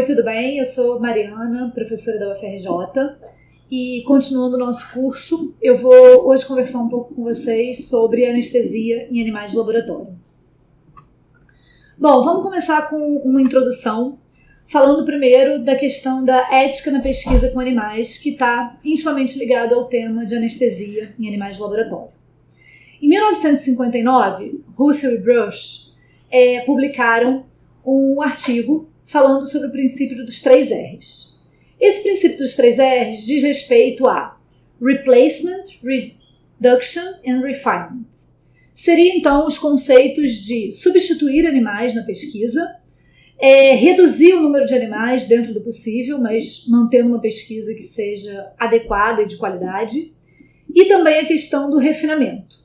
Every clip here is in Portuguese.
tudo bem? Eu sou Mariana, professora da UFRJ, e continuando o nosso curso, eu vou hoje conversar um pouco com vocês sobre anestesia em animais de laboratório. Bom, vamos começar com uma introdução, falando primeiro da questão da ética na pesquisa com animais, que está intimamente ligado ao tema de anestesia em animais de laboratório. Em 1959, Russell e Brush publicaram um artigo falando sobre o princípio dos 3 R's. Esse princípio dos 3 R's diz respeito a Replacement, Reduction and Refinement. Seria então os conceitos de substituir animais na pesquisa, reduzir o número de animais dentro do possível, mas mantendo uma pesquisa que seja adequada e de qualidade, e também a questão do refinamento,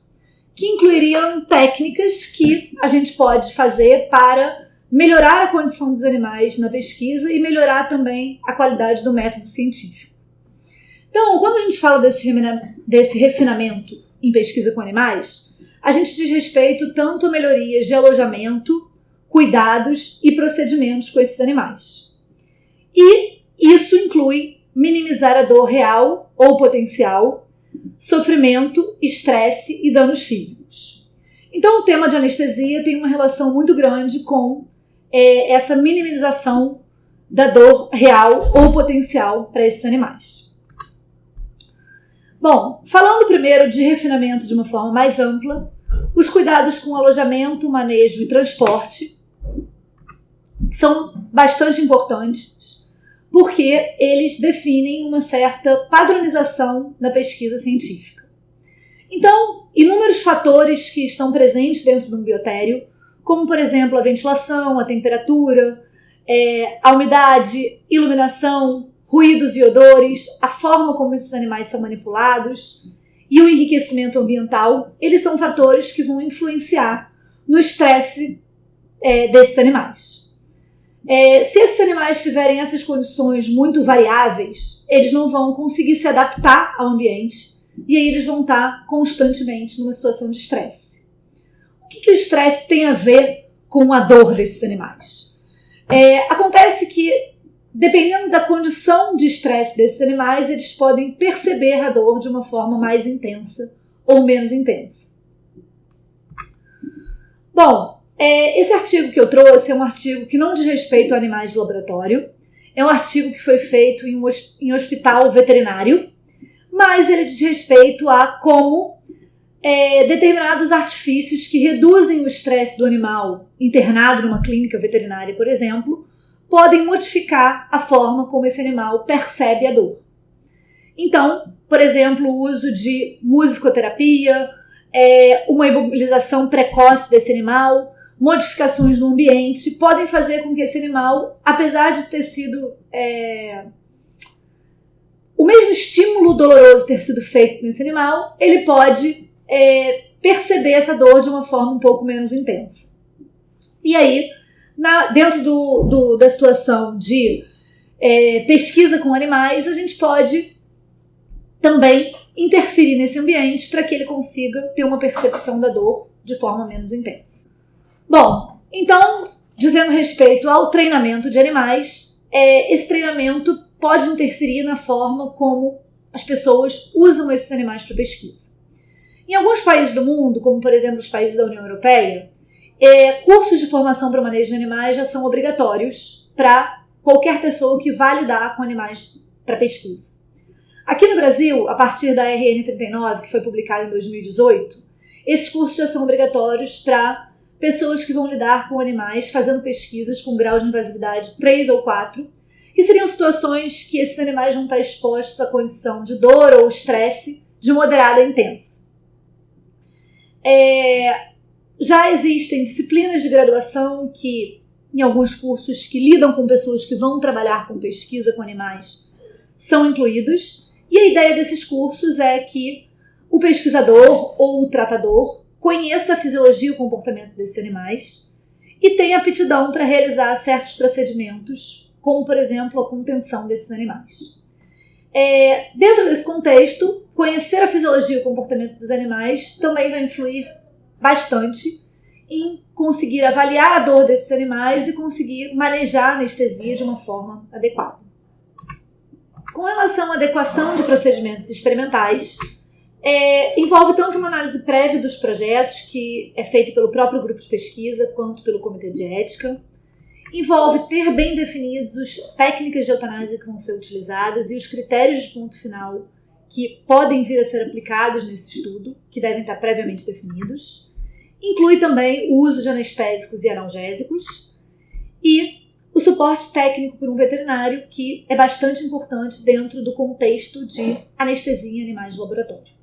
que incluiriam técnicas que a gente pode fazer para melhorar a condição dos animais na pesquisa e melhorar também a qualidade do método científico. Então, quando a gente fala desse refinamento em pesquisa com animais, a gente diz respeito tanto a melhorias de alojamento, cuidados e procedimentos com esses animais. E isso inclui minimizar a dor real ou potencial, sofrimento, estresse e danos físicos. Então, o tema de anestesia tem uma relação muito grande com essa minimização da dor real ou potencial para esses animais. Bom, falando primeiro de refinamento de uma forma mais ampla, os cuidados com alojamento, manejo e transporte são bastante importantes, porque eles definem uma certa padronização da pesquisa científica. Então, inúmeros fatores que estão presentes dentro de um biotério, como, por exemplo, a ventilação, a temperatura, a umidade, iluminação, ruídos e odores, a forma como esses animais são manipulados e o enriquecimento ambiental, eles são fatores que vão influenciar no estresse desses animais. Se esses animais tiverem essas condições muito variáveis, eles não vão conseguir se adaptar ao ambiente e aí eles vão estar constantemente numa situação de estresse. O que o estresse tem a ver com a dor desses animais? Acontece que, dependendo da condição de estresse desses animais, eles podem perceber a dor de uma forma mais intensa ou menos intensa. Bom, esse artigo que eu trouxe é um artigo que não diz respeito a animais de laboratório, é um artigo que foi feito em hospital veterinário, mas ele diz respeito a como determinados artifícios que reduzem o estresse do animal internado numa clínica veterinária, por exemplo, podem modificar a forma como esse animal percebe a dor. Então, por exemplo, o uso de musicoterapia, uma imobilização precoce desse animal, modificações no ambiente, podem fazer com que esse animal, apesar de ter sido o mesmo estímulo doloroso ter sido feito nesse animal, ele pode perceber essa dor de uma forma um pouco menos intensa. E aí, dentro da situação de pesquisa com animais, a gente pode também interferir nesse ambiente para que ele consiga ter uma percepção da dor de forma menos intensa. Bom, então, dizendo respeito ao treinamento de animais, esse treinamento pode interferir na forma como as pessoas usam esses animais para pesquisa. Em alguns países do mundo, como por exemplo os países da União Europeia, cursos de formação para o manejo de animais já são obrigatórios para qualquer pessoa que vá lidar com animais para pesquisa. Aqui no Brasil, a partir da RN 39, que foi publicada em 2018, esses cursos já são obrigatórios para pessoas que vão lidar com animais fazendo pesquisas com grau de invasividade 3 ou 4, que seriam situações que esses animais vão estar expostos à condição de dor ou estresse de moderada a intensa. Já existem disciplinas de graduação que, em alguns cursos que lidam com pessoas que vão trabalhar com pesquisa com animais, são incluídos, e a ideia desses cursos é que o pesquisador ou o tratador conheça a fisiologia e o comportamento desses animais e tenha aptidão para realizar certos procedimentos, como, por exemplo, a contenção desses animais. Dentro desse contexto, conhecer a fisiologia e o comportamento dos animais também vai influir bastante em conseguir avaliar a dor desses animais e conseguir manejar a anestesia de uma forma adequada. Com relação à adequação de procedimentos experimentais, envolve tanto uma análise prévia dos projetos, que é feita pelo próprio grupo de pesquisa, quanto pelo comitê de ética. Envolve ter bem definidos as técnicas de eutanásia que vão ser utilizadas e os critérios de ponto final que podem vir a ser aplicados nesse estudo, que devem estar previamente definidos. Inclui também o uso de anestésicos e analgésicos e o suporte técnico por um veterinário, que é bastante importante dentro do contexto de anestesia em animais de laboratório.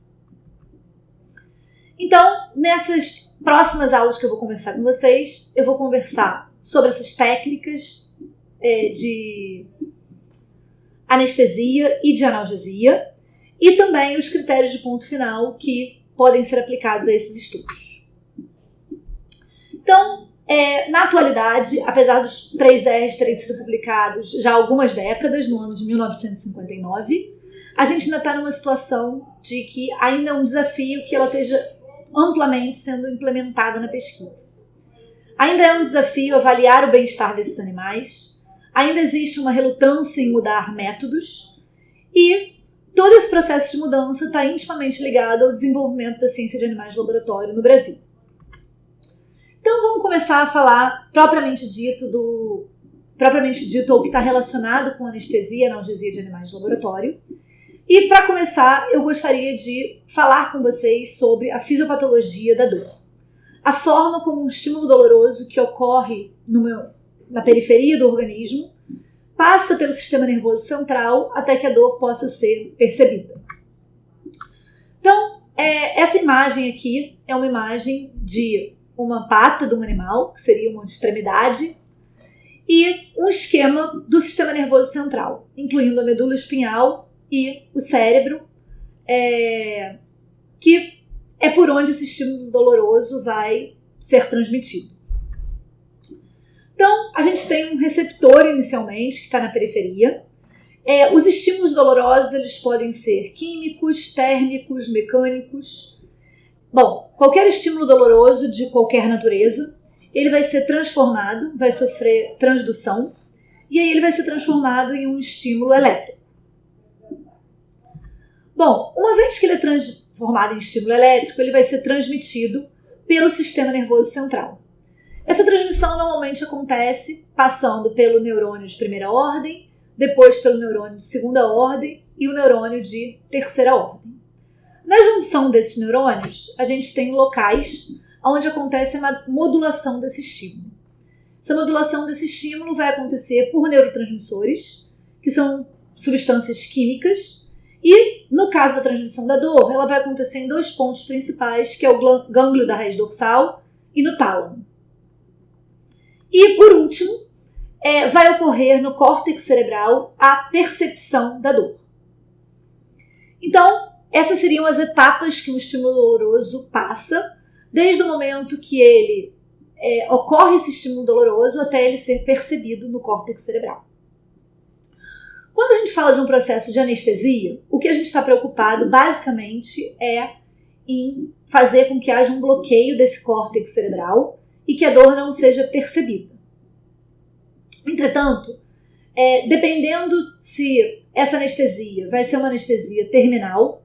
Então, nessas próximas aulas que eu vou conversar com vocês, eu vou conversar sobre essas técnicas de anestesia e de analgesia e também os critérios de ponto final que podem ser aplicados a esses estudos. Então, na atualidade, apesar dos 3Rs terem sido publicados já há algumas décadas, no ano de 1959, a gente ainda está numa situação de que ainda é um desafio que ela esteja amplamente sendo implementada na pesquisa. Ainda é um desafio avaliar o bem-estar desses animais, ainda existe uma relutância em mudar métodos e todo esse processo de mudança está intimamente ligado ao desenvolvimento da ciência de animais de laboratório no Brasil. Então vamos começar a falar propriamente dito ao que está relacionado com anestesia e analgesia de animais de laboratório. E para começar, eu gostaria de falar com vocês sobre a fisiopatologia da dor. A forma como um estímulo doloroso que ocorre na periferia do organismo passa pelo sistema nervoso central até que a dor possa ser percebida. Então, essa imagem aqui é uma imagem de uma pata de um animal, que seria uma extremidade, e um esquema do sistema nervoso central, incluindo a medula espinhal e o cérebro, que é por onde esse estímulo doloroso vai ser transmitido. Então, a gente tem um receptor inicialmente, que está na periferia. Os estímulos dolorosos eles podem ser químicos, térmicos, mecânicos. Bom, qualquer estímulo doloroso de qualquer natureza, ele vai ser transformado, vai sofrer transdução, e aí ele vai ser transformado em um estímulo elétrico. Bom, uma vez que ele é transformado em estímulo elétrico, ele vai ser transmitido pelo sistema nervoso central. Essa transmissão normalmente acontece passando pelo neurônio de primeira ordem, depois pelo neurônio de segunda ordem e o neurônio de terceira ordem. Na junção desses neurônios, a gente tem locais onde acontece a modulação desse estímulo. Essa modulação desse estímulo vai acontecer por neurotransmissores, que são substâncias químicas, e no caso da transmissão da dor, ela vai acontecer em dois pontos principais, que é o gânglio da raiz dorsal e no tálamo. E, por último, vai ocorrer no córtex cerebral a percepção da dor. Então, essas seriam as etapas que um estímulo doloroso passa, desde o momento que ele ocorre esse estímulo doloroso até ele ser percebido no córtex cerebral. Quando a gente fala de um processo de anestesia, o que a gente está preocupado basicamente é em fazer com que haja um bloqueio desse córtex cerebral e que a dor não seja percebida. Entretanto, dependendo se essa anestesia vai ser uma anestesia terminal,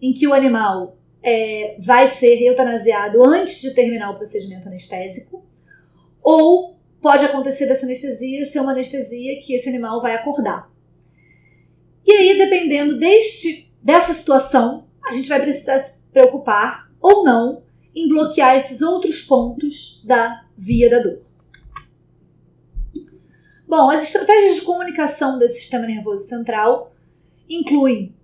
em que o animal vai ser eutanasiado antes de terminar o procedimento anestésico, ou pode acontecer dessa anestesia ser uma anestesia que esse animal vai acordar. E aí, dependendo dessa situação, a gente vai precisar se preocupar ou não em bloquear esses outros pontos da via da dor. Bom, as estratégias de comunicação desse sistema nervoso central incluem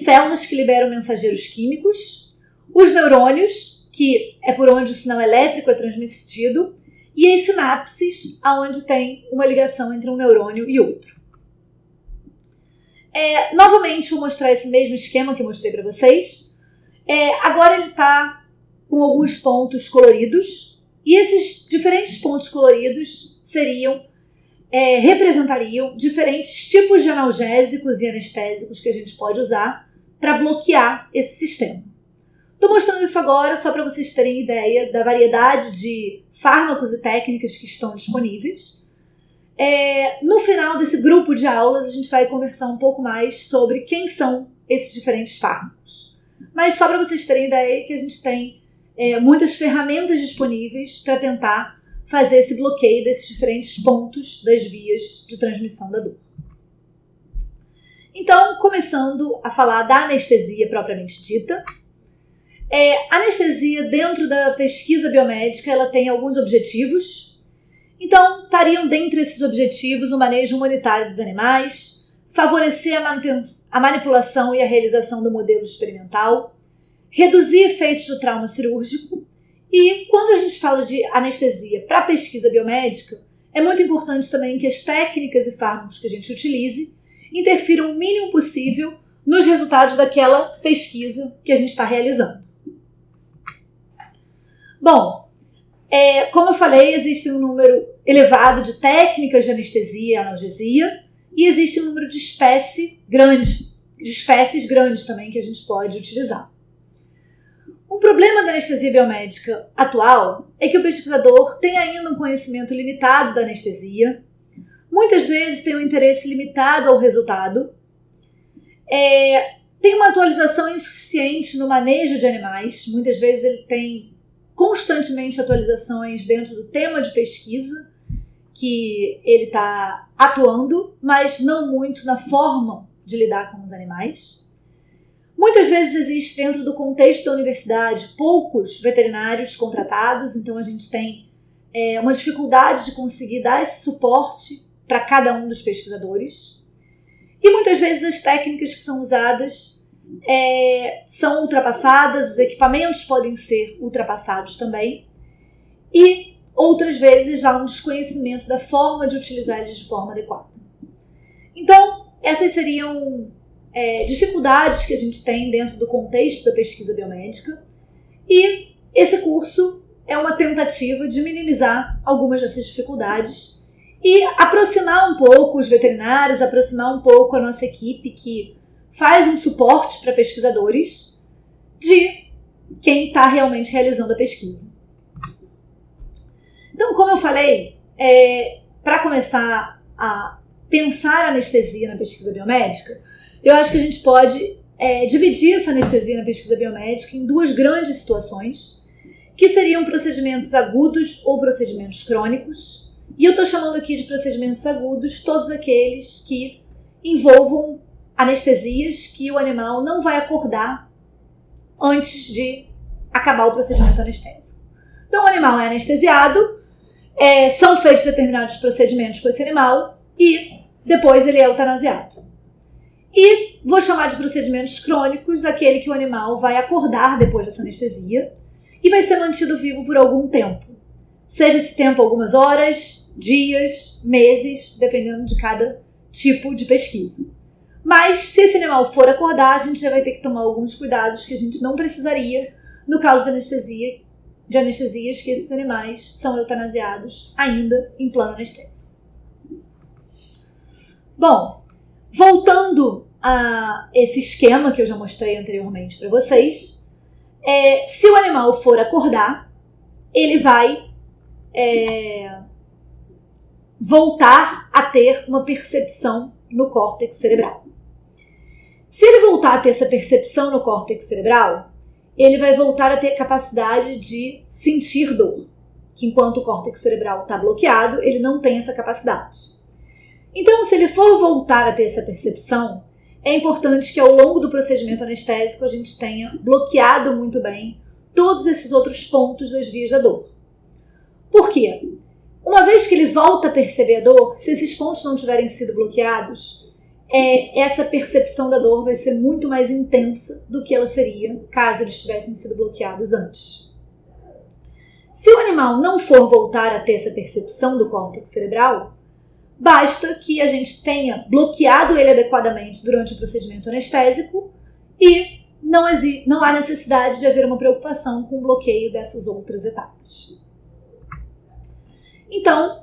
células que liberam mensageiros químicos, os neurônios, que é por onde o sinal elétrico é transmitido, e as sinapses, onde tem uma ligação entre um neurônio e outro. Novamente, vou mostrar esse mesmo esquema que eu mostrei para vocês. Agora ele está com alguns pontos coloridos, e esses diferentes pontos coloridos representariam diferentes tipos de analgésicos e anestésicos que a gente pode usar para bloquear esse sistema. Estou mostrando isso agora só para vocês terem ideia da variedade de fármacos e técnicas que estão disponíveis. No final desse grupo de aulas, a gente vai conversar um pouco mais sobre quem são esses diferentes fármacos. Mas só para vocês terem ideia que a gente tem muitas ferramentas disponíveis para tentar fazer esse bloqueio desses diferentes pontos das vias de transmissão da dor. Então, começando a falar da anestesia propriamente dita. A anestesia dentro da pesquisa biomédica, ela tem alguns objetivos. Então, estariam dentre esses objetivos o manejo humanitário dos animais, favorecer a manipulação e a realização do modelo experimental, reduzir efeitos do trauma cirúrgico. E quando a gente fala de anestesia para pesquisa biomédica, é muito importante também que as técnicas e fármacos que a gente utilize interfiram o mínimo possível nos resultados daquela pesquisa que a gente está realizando. Bom, como eu falei, existe um número elevado de técnicas de anestesia e analgesia e existe um número de espécies grandes também que a gente pode utilizar. Um problema da anestesia biomédica atual é que o pesquisador tem ainda um conhecimento limitado da anestesia, muitas vezes tem um interesse limitado ao resultado, tem uma atualização insuficiente no manejo de animais, muitas vezes ele tem constantemente atualizações dentro do tema de pesquisa que ele está atuando, mas não muito na forma de lidar com os animais. Muitas vezes existe dentro do contexto da universidade poucos veterinários contratados, então a gente tem uma dificuldade de conseguir dar esse suporte para cada um dos pesquisadores. E muitas vezes as técnicas que são usadas são ultrapassadas, os equipamentos podem ser ultrapassados também, e outras vezes há um desconhecimento da forma de utilizar eles de forma adequada. Então, essas seriam dificuldades que a gente tem dentro do contexto da pesquisa biomédica, e esse curso é uma tentativa de minimizar algumas dessas dificuldades e aproximar um pouco os veterinários, aproximar um pouco a nossa equipe que faz um suporte para pesquisadores de quem está realmente realizando a pesquisa. Então, como eu falei, para começar a pensar a anestesia na pesquisa biomédica, eu acho que a gente pode dividir essa anestesia na pesquisa biomédica em duas grandes situações, que seriam procedimentos agudos ou procedimentos crônicos. E eu estou chamando aqui de procedimentos agudos todos aqueles que envolvam anestesias que o animal não vai acordar antes de acabar o procedimento anestésico. Então o animal é anestesiado, são feitos determinados procedimentos com esse animal e depois ele é eutanasiado. E vou chamar de procedimentos crônicos aquele que o animal vai acordar depois dessa anestesia e vai ser mantido vivo por algum tempo. Seja esse tempo algumas horas, dias, meses, dependendo de cada tipo de pesquisa. Mas, se esse animal for acordar, a gente já vai ter que tomar alguns cuidados que a gente não precisaria no caso de anestesias que esses animais são eutanasiados ainda em plano anestésico. Bom, voltando a esse esquema que eu já mostrei anteriormente para vocês, se o animal for acordar, ele vai voltar a ter uma percepção no córtex cerebral. Se ele voltar a ter essa percepção no córtex cerebral, ele vai voltar a ter capacidade de sentir dor, que enquanto o córtex cerebral está bloqueado, ele não tem essa capacidade. Então, se ele for voltar a ter essa percepção, é importante que ao longo do procedimento anestésico a gente tenha bloqueado muito bem todos esses outros pontos das vias da dor. Por quê? Uma vez que ele volta a perceber a dor, se esses pontos não tiverem sido bloqueados, essa percepção da dor vai ser muito mais intensa do que ela seria caso eles tivessem sido bloqueados antes. Se o animal não for voltar a ter essa percepção do córtex cerebral, basta que a gente tenha bloqueado ele adequadamente durante o procedimento anestésico e não há necessidade de haver uma preocupação com o bloqueio dessas outras etapas. Então,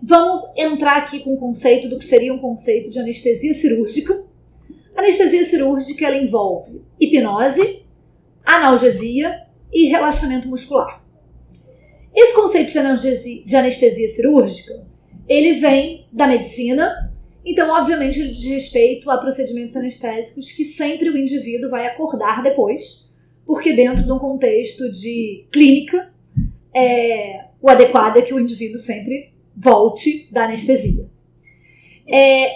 vamos entrar aqui com o conceito do que seria um conceito de anestesia cirúrgica. A anestesia cirúrgica ela envolve hipnose, analgesia e relaxamento muscular. Esse conceito de anestesia cirúrgica, ele vem da medicina, então obviamente ele diz respeito a procedimentos anestésicos que sempre o indivíduo vai acordar depois, porque dentro de um contexto de clínica, o adequado é que o indivíduo sempre volte da anestesia.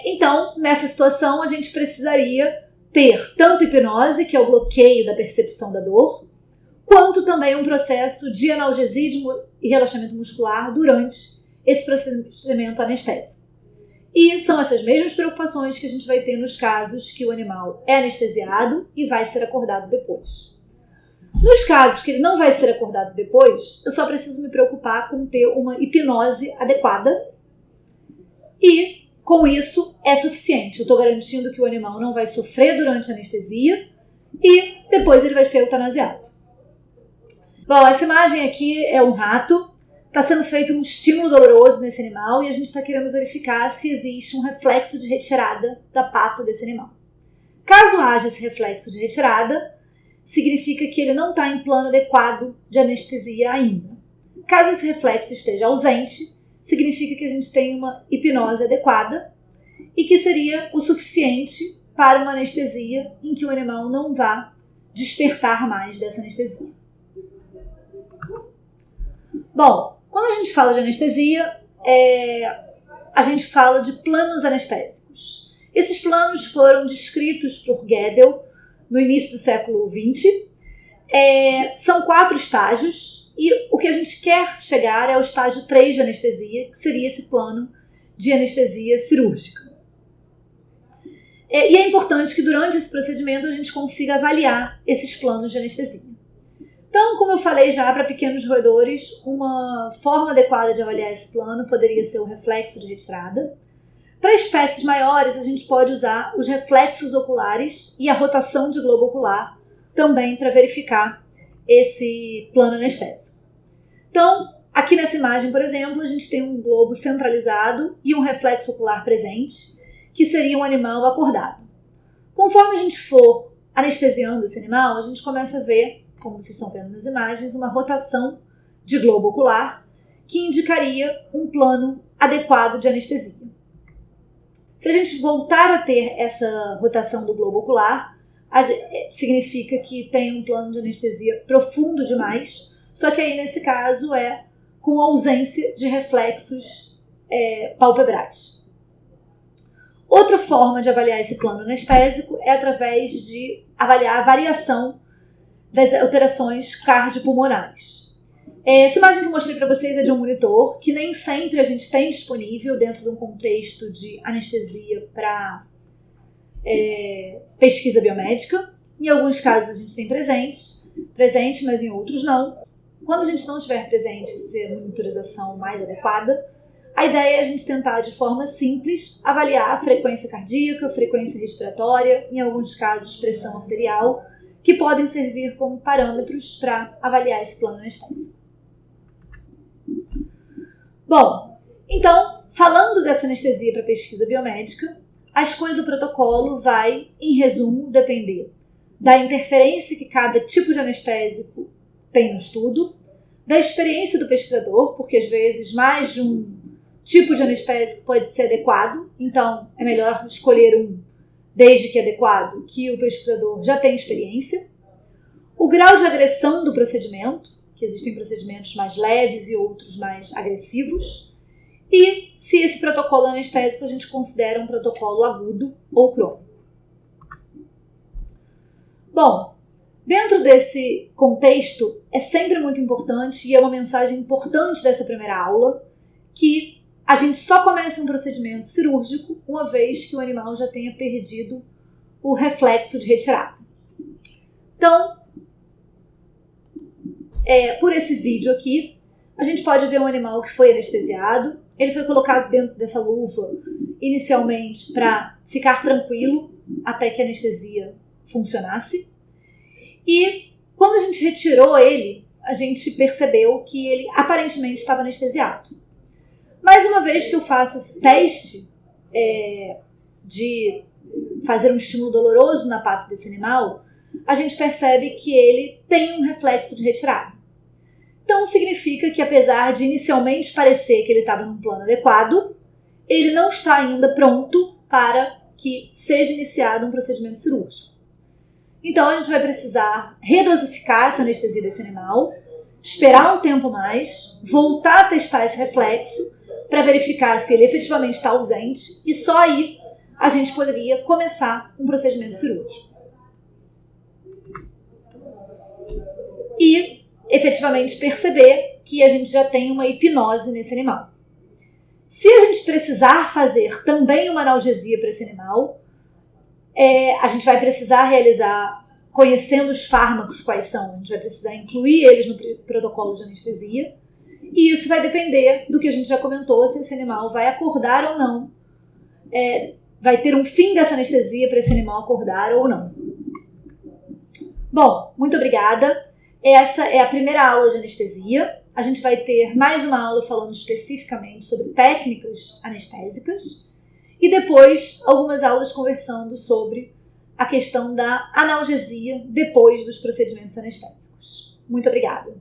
Então, nessa situação, a gente precisaria ter tanto hipnose, que é o bloqueio da percepção da dor, quanto também um processo de analgesia e relaxamento muscular durante esse procedimento anestésico. E são essas mesmas preocupações que a gente vai ter nos casos que o animal é anestesiado e vai ser acordado depois. Nos casos que ele não vai ser acordado depois, eu só preciso me preocupar com ter uma hipnose adequada e, com isso, é suficiente. Eu estou garantindo que o animal não vai sofrer durante a anestesia e depois ele vai ser eutanasiado. Bom, essa imagem aqui é um rato. Está sendo feito um estímulo doloroso nesse animal e a gente está querendo verificar se existe um reflexo de retirada da pata desse animal. Caso haja esse reflexo de retirada, significa que ele não está em plano adequado de anestesia ainda. Caso esse reflexo esteja ausente, significa que a gente tem uma hipnose adequada e que seria o suficiente para uma anestesia em que o animal não vá despertar mais dessa anestesia. Bom, quando a gente fala de anestesia, a gente fala de planos anestésicos. Esses planos foram descritos por Gödel no início do século XX. São 4 estágios e o que a gente quer chegar é o estágio 3 de anestesia, que seria esse plano de anestesia cirúrgica. E é importante que durante esse procedimento a gente consiga avaliar esses planos de anestesia. Então, como eu falei já, para pequenos roedores, uma forma adequada de avaliar esse plano poderia ser o reflexo de retirada. Para espécies maiores, a gente pode usar os reflexos oculares e a rotação de globo ocular também para verificar esse plano anestésico. Então, aqui nessa imagem, por exemplo, a gente tem um globo centralizado e um reflexo ocular presente, que seria um animal acordado. Conforme a gente for anestesiando esse animal, a gente começa a ver, como vocês estão vendo nas imagens, uma rotação de globo ocular que indicaria um plano adequado de anestesia. Se a gente voltar a ter essa rotação do globo ocular, significa que tem um plano de anestesia profundo demais, só que aí nesse caso é com ausência de reflexos palpebrais. Outra forma de avaliar esse plano anestésico é através de avaliar a variação das alterações cardiopulmonares. Essa imagem que eu mostrei para vocês é de um monitor que nem sempre a gente tem disponível dentro de um contexto de anestesia para pesquisa biomédica. Em alguns casos a gente tem presente, mas em outros não. Quando a gente não tiver presente essa monitorização mais adequada, a ideia é a gente tentar de forma simples avaliar a frequência cardíaca, frequência respiratória, em alguns casos pressão arterial, que podem servir como parâmetros para avaliar esse plano anestésico. Bom, então, falando dessa anestesia para pesquisa biomédica, a escolha do protocolo vai, em resumo, depender da interferência que cada tipo de anestésico tem no estudo, da experiência do pesquisador, porque às vezes mais de um tipo de anestésico pode ser adequado, então é melhor escolher um, desde que adequado, que o pesquisador já tem experiência, o grau de agressão do procedimento, que existem procedimentos mais leves e outros mais agressivos, e se esse protocolo anestésico a gente considera um protocolo agudo ou crônico. Bom, dentro desse contexto é sempre muito importante, e é uma mensagem importante dessa primeira aula, que a gente só começa um procedimento cirúrgico uma vez que o animal já tenha perdido o reflexo de retirada. Então, por esse vídeo aqui, a gente pode ver um animal que foi anestesiado. Ele foi colocado dentro dessa luva inicialmente para ficar tranquilo até que a anestesia funcionasse. E quando a gente retirou ele, a gente percebeu que ele aparentemente estava anestesiado. Mas uma vez que eu faço esse teste de fazer um estímulo doloroso na pata desse animal, a gente percebe que ele tem um reflexo de retirada. Então significa que, apesar de inicialmente parecer que ele estava num plano adequado, ele não está ainda pronto para que seja iniciado um procedimento cirúrgico. Então a gente vai precisar redosificar essa anestesia desse animal, esperar um tempo mais, voltar a testar esse reflexo para verificar se ele efetivamente está ausente e só aí a gente poderia começar um procedimento cirúrgico. E efetivamente perceber que a gente já tem uma hipnose nesse animal. Se a gente precisar fazer também uma analgesia para esse animal, a gente vai precisar realizar, conhecendo os fármacos quais são, a gente vai precisar incluir eles no protocolo de anestesia, e isso vai depender do que a gente já comentou, se esse animal vai acordar ou não, vai ter um fim dessa anestesia para esse animal acordar ou não. Bom, muito obrigada. Essa é a primeira aula de anestesia. A gente vai ter mais uma aula falando especificamente sobre técnicas anestésicas e depois algumas aulas conversando sobre a questão da analgesia depois dos procedimentos anestésicos. Muito obrigada.